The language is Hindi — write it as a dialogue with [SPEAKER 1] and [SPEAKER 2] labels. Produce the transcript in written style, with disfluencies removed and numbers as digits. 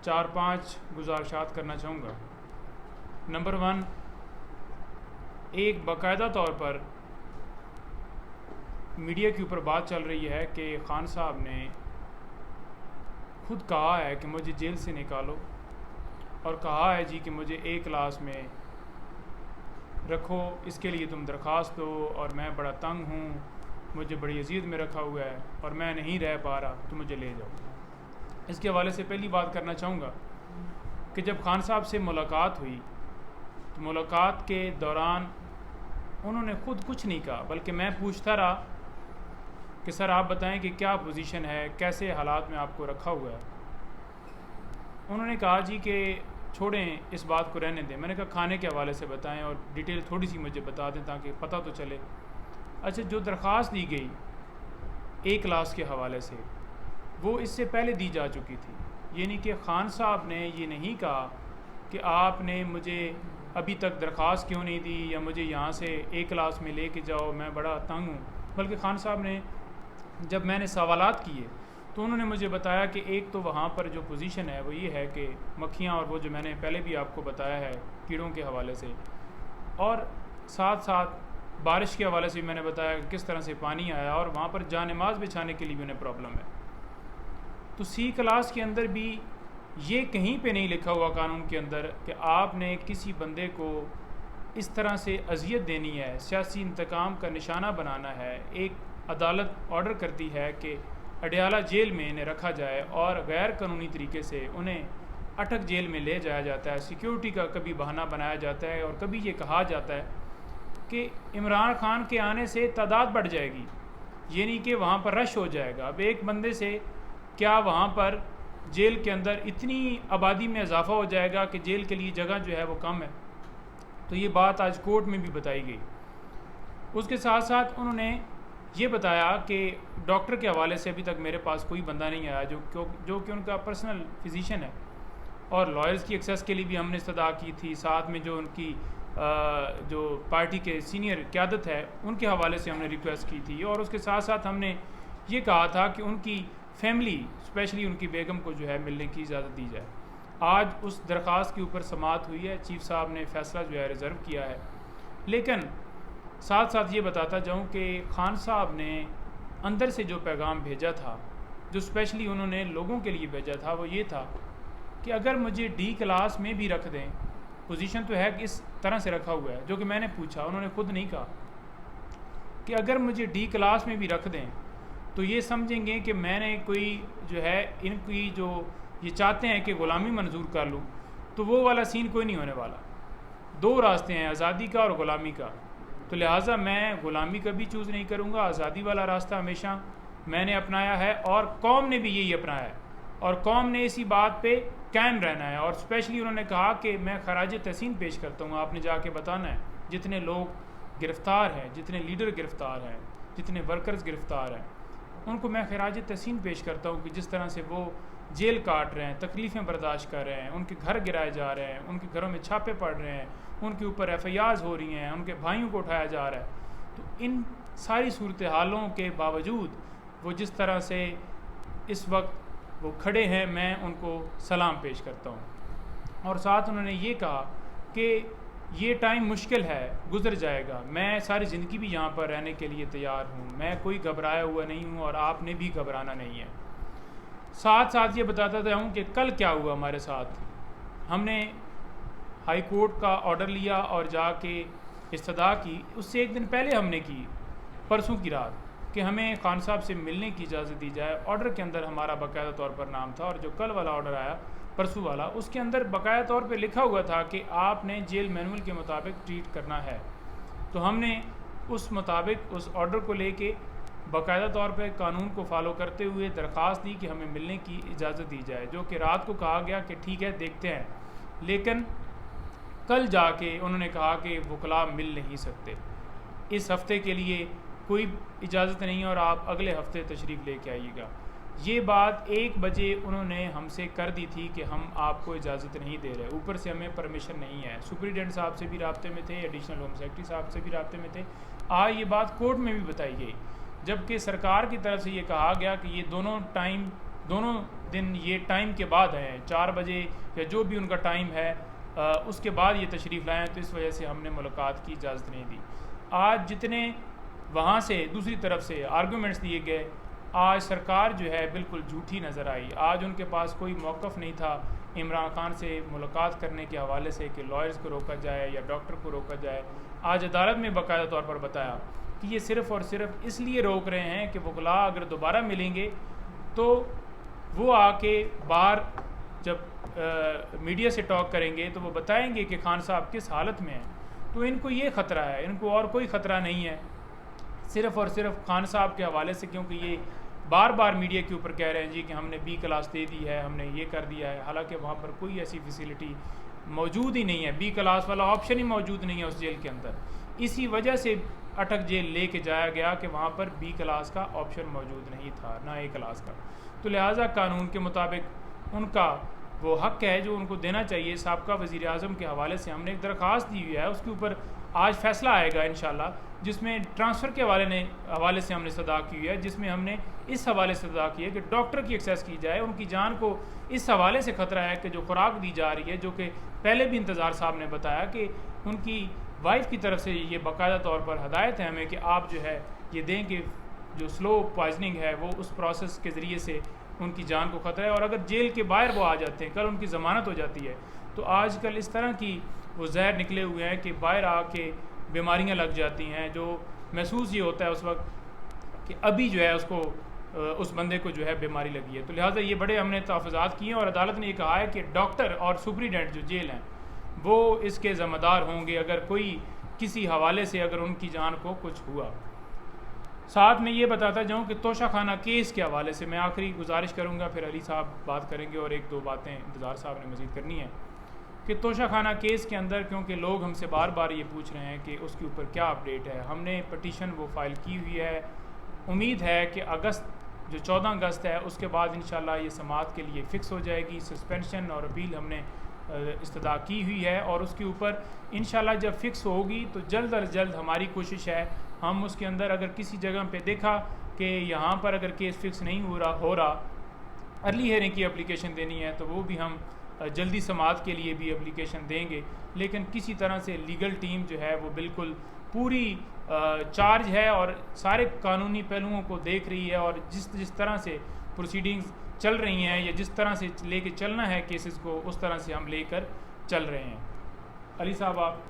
[SPEAKER 1] 4-5 गुजारिशात करना चाहूँगा। नंबर 1, एक बाकायदा तौर पर मीडिया के ऊपर बात चल रही है कि ख़ान साहब ने खुद कहा है कि मुझे जेल से निकालो, और कहा है जी कि मुझे A क्लास में रखो, इसके लिए तुम दरख्वास्त दो, और मैं बड़ा तंग हूँ, मुझे बड़ी अजीज़ में रखा हुआ है और मैं नहीं रह पा रहा, तो मुझे ले जाओ। इसके हवाले से पहली बात करना चाहूँगा कि जब ख़ान साहब से मुलाकात हुई तो मुलाकात के दौरान उन्होंने ख़ुद कुछ नहीं कहा, बल्कि मैं पूछता रहा कि सर आप बताएं कि क्या पोजीशन है, कैसे हालात में आपको रखा हुआ है। उन्होंने कहा जी कि छोड़ें, इस बात को रहने दें। मैंने कहा खाने के हवाले से बताएं और डिटेल थोड़ी सी मुझे बता दें ताकि पता तो चले। अच्छा, जो दरख्वास्त दी गई A क्लास के हवाले से वो इससे पहले दी जा चुकी थी, यानी कि ख़ान साहब ने ये नहीं कहा कि आपने मुझे अभी तक दरख्वास्त क्यों नहीं दी या मुझे यहाँ से A क्लास में ले के जाओ, मैं बड़ा तंग हूँ। बल्कि ख़ान साहब ने जब मैंने सवालात किए तो उन्होंने मुझे बताया कि एक तो वहाँ पर जो पोजीशन है वो ये है कि मक्खियाँ, और वो जो मैंने पहले भी आपको बताया है कीड़ों के हवाले से, और साथ साथ बारिश के हवाले से भी मैंने बताया कि किस तरह से पानी आया, और वहाँ पर जानमाज़ बिछाने के लिए भी उन्हें प्रॉब्लम है। तो C क्लास के अंदर भी ये कहीं पे नहीं लिखा हुआ कानून के अंदर कि आपने किसी बंदे को इस तरह से अजियत देनी है, सियासी इंतकाम का निशाना बनाना है। एक अदालत ऑर्डर करती है कि अडयाला जेल में इन्हें रखा जाए और गैर कानूनी तरीके से उन्हें अटक जेल में ले जाया जाता है। सिक्योरिटी का कभी बहाना बनाया जाता है और कभी ये कहा जाता है कि इमरान खान के आने से तादाद बढ़ जाएगी, यानी कि वहाँ पर रश हो जाएगा। अब एक बंदे से क्या वहाँ पर जेल के अंदर इतनी आबादी में इजाफा हो जाएगा कि जेल के लिए जगह जो है वो कम है। तो ये बात आज कोर्ट में भी बताई गई। उसके साथ साथ उन्होंने ये बताया कि डॉक्टर के हवाले से अभी तक मेरे पास कोई बंदा नहीं आया जो कि उनका पर्सनल फिजिशियन है, और लॉयर्स की एक्सेस के लिए भी हमने इस्तदा की थी। साथ में जो उनकी जो पार्टी के सीनियर क़यादत है उनके हवाले से हमने रिक्वेस्ट की थी, और उसके साथ साथ हमने ये कहा था कि उनकी फैमिली, स्पेशली उनकी बेगम को जो है मिलने की इजाज़त दी जाए। आज उस दरख्वास्त के ऊपर समाअत हुई है, चीफ़ साहब ने फ़ैसला जो है रिज़र्व किया है। लेकिन साथ साथ ये बताता जाऊँ कि ख़ान साहब ने अंदर से जो पैगाम भेजा था, जो स्पेशली उन्होंने लोगों के लिए भेजा था, वो ये था कि अगर मुझे D क्लास में भी रख दें, पोजीशन तो है कि इस तरह से रखा हुआ है, जो कि मैंने पूछा, उन्होंने खुद नहीं कहा कि अगर मुझे D क्लास में भी रख दें तो ये समझेंगे कि मैंने कोई जो है इनकी जो ये चाहते हैं कि ग़ुलामी मंजूर कर लूँ, तो वो वाला सीन कोई नहीं होने वाला। दो रास्ते हैं, आज़ादी का और ग़ुलामी का। तो लिहाजा मैं ग़ुलामी कभी चूज़ नहीं करूँगा, आज़ादी वाला रास्ता हमेशा मैंने अपनाया है और कौम ने भी यही अपनाया है, और कौम ने इसी बात पे कायम रहना है। और स्पेशली उन्होंने कहा कि मैं खराज तहसीन पेश करता हूँ, आपने जाके बताना है जितने लोग गिरफ़्तार हैं, जितने लीडर गिरफ़्तार हैं, जितने वर्कर्स गिरफ़्तार हैं, उनको मैं खराज तहसीन पेश करता हूँ कि जिस तरह से वो जेल काट रहे हैं, तकलीफ़ें बर्दाश्त कर रहे हैं, उनके घर गिराए जा रहे हैं, उनके घरों में छापे पड़ रहे हैं, उनके ऊपर FIRs हो रही हैं, उनके भाइयों को उठाया जा रहा है। तो इन सारी सूरत हालों के बावजूद वो जिस तरह से इस वक्त वो खड़े हैं, मैं उनको सलाम पेश करता हूँ। और साथ उन्होंने ये कहा कि ये टाइम मुश्किल है, गुजर जाएगा, मैं सारी ज़िंदगी भी यहाँ पर रहने के लिए तैयार हूँ, मैं कोई घबराया हुआ नहीं हूँ और आपने भी घबराना नहीं है। साथ साथ ये बताता जाऊँ कि कल क्या हुआ हमारे साथ। हमने हाई कोर्ट का ऑर्डर लिया और जाके इस्तदा की, उससे एक दिन पहले हमने की, परसों की रात, कि हमें ख़ान साहब से मिलने की इजाज़त दी जाए। ऑर्डर के अंदर हमारा बाकायदा तौर पर नाम था, और जो कल वाला ऑर्डर आया परसों वाला, उसके अंदर बाकायदा तौर पे लिखा हुआ था कि आपने जेल मैनुअल के मुताबिक ट्रीट करना है। तो हमने उस मुताबिक उस ऑर्डर को लेके बाकायदा तौर पे कानून को फॉलो करते हुए दरख्वास्त दी कि हमें मिलने की इजाज़त दी जाए, जो कि रात को कहा गया कि ठीक है देखते हैं। लेकिन कल जाके उन्होंने कहा कि वकला मिल नहीं सकते, इस हफ़्ते के लिए कोई इजाज़त नहीं है और आप अगले हफ़्ते तशरीफ़ लेके आइएगा। ये बात 1 बजे उन्होंने हमसे कर दी थी कि हम आपको इजाज़त नहीं दे रहे, ऊपर से हमें परमिशन नहीं है। सुपरिटेंडेंट साहब से भी राब्ते में थे, एडिशनल होम सेक्रेटरी साहब से भी राब्ते में थे। आज ये बात कोर्ट में भी बताई गई, जबकि सरकार की तरफ से ये कहा गया कि ये दोनों टाइम दोनों दिन ये टाइम के बाद हैं, 4 बजे या जो भी उनका टाइम है उसके बाद ये तशरीफ़ लाएँ, तो इस वजह से हमने मुलाकात की इजाज़त नहीं दी। आज जितने वहाँ से दूसरी तरफ से आर्गूमेंट्स दिए गए, आज सरकार जो है बिल्कुल झूठी नज़र आई। आज उनके पास कोई मौक़िफ़ नहीं था इमरान खान से मुलाकात करने के हवाले से कि लॉयर्स को रोका जाए या डॉक्टर को रोका जाए। आज अदालत में बाकायदा तौर पर बताया कि ये सिर्फ़ और सिर्फ इसलिए रोक रहे हैं कि वकला अगर दोबारा मिलेंगे तो वो आके बाहर जब मीडिया से टॉक करेंगे तो वो बताएंगे कि खान साहब किस हालत में हैं। तो इनको ये ख़तरा है, इनको और कोई ख़तरा नहीं है, सिर्फ़ और सिर्फ खान साहब के हवाले से, क्योंकि ये बार बार मीडिया के ऊपर कह रहे हैं जी कि हमने B क्लास दे दी है, हमने ये कर दिया है, हालांकि वहाँ पर कोई ऐसी फैसिलिटी मौजूद ही नहीं है, B क्लास वाला ऑप्शन ही मौजूद नहीं है उस जेल के अंदर। इसी वजह से अटक जेल ले कर जाया गया कि वहाँ पर B क्लास का ऑप्शन मौजूद नहीं था, ना A क्लास का। तो लिहाजा कानून के मुताबिक उनका वो हक़ है जो उनको देना चाहिए। साबका वज़ीर आज़म के हवाले से हमने एक दरख्वास्त दी हुई है, उसके ऊपर आज फ़ैसला आएगा इंशाल्लाह, जिसमें ट्रांसफ़र के हवाले से हमने इस्तदा की हुई है, जिसमें हमने इस हवाले से इस्तदा की है कि डॉक्टर की एक्सेस की जाए। उनकी जान को इस हवाले से ख़तरा है कि जो खुराक दी जा रही है, जो कि पहले भी इंतज़ार साहब ने बताया कि उनकी वाइफ की तरफ से ये बाकायदा तौर पर हदायत है हमें कि आप जो है ये दें कि जो स्लो पॉइजनिंग है वो उस प्रोसेस के ज़रिए से उनकी जान को ख़तरा है। और अगर जेल के बाहर वो आ जाते हैं, कल उनकी ज़मानत हो जाती है, तो आजकल इस तरह की वो जहर निकले हुए हैं कि बाहर आके बीमारियां लग जाती हैं, जो महसूस ये होता है उस वक्त कि अभी जो है उसको उस बंदे को जो है बीमारी लगी है। तो लिहाजा ये बड़े हमने तहफ़्फ़ुज़ात किए हैं और अदालत ने ये कहा है कि डॉक्टर और सुपरिटेंडेंट जो जेल हैं वो इसके ज़िम्मेदार होंगे अगर कोई किसी हवाले से अगर उनकी जान को कुछ हुआ। साथ में ये बताता जाऊँ कि तोशा खाना केस के हवाले से मैं आखिरी गुजारिश करूँगा, फिर अली साहब बात करेंगे और एक दो बातें इंतज़ार साहब ने मज़ीद करनी है कि तोशा खाना केस के अंदर, क्योंकि लोग हमसे बार बार ये पूछ रहे हैं कि उसके ऊपर क्या अपडेट है, हमने पटिशन वो फ़ाइल की हुई है। उम्मीद है कि अगस्त जो 14 अगस्त है उसके बाद इंशाल्लाह ये समाअत के लिए फ़िक्स हो जाएगी। सस्पेंशन और अपील हमने इस्तदा की हुई है और उसके ऊपर इंशाल्लाह जब फ़िक्स होगी तो जल्द अज जल्द हमारी कोशिश है हम उसके अंदर अगर किसी जगह पे देखा कि यहाँ पर अगर केस फ़िक्स नहीं हो रहा अर्ली हेयरिंग की एप्लीकेशन देनी है तो वो भी हम जल्दी समाअत के लिए भी एप्लीकेशन देंगे। लेकिन किसी तरह से लीगल टीम जो है वो बिल्कुल पूरी चार्ज है और सारे कानूनी पहलुओं को देख रही है और जिस तरह से प्रोसीडिंग्स चल रही हैं या जिस तरह से लेके चलना है केसेस को उस तरह से हम लेकर चल रहे हैं। अली साहब आप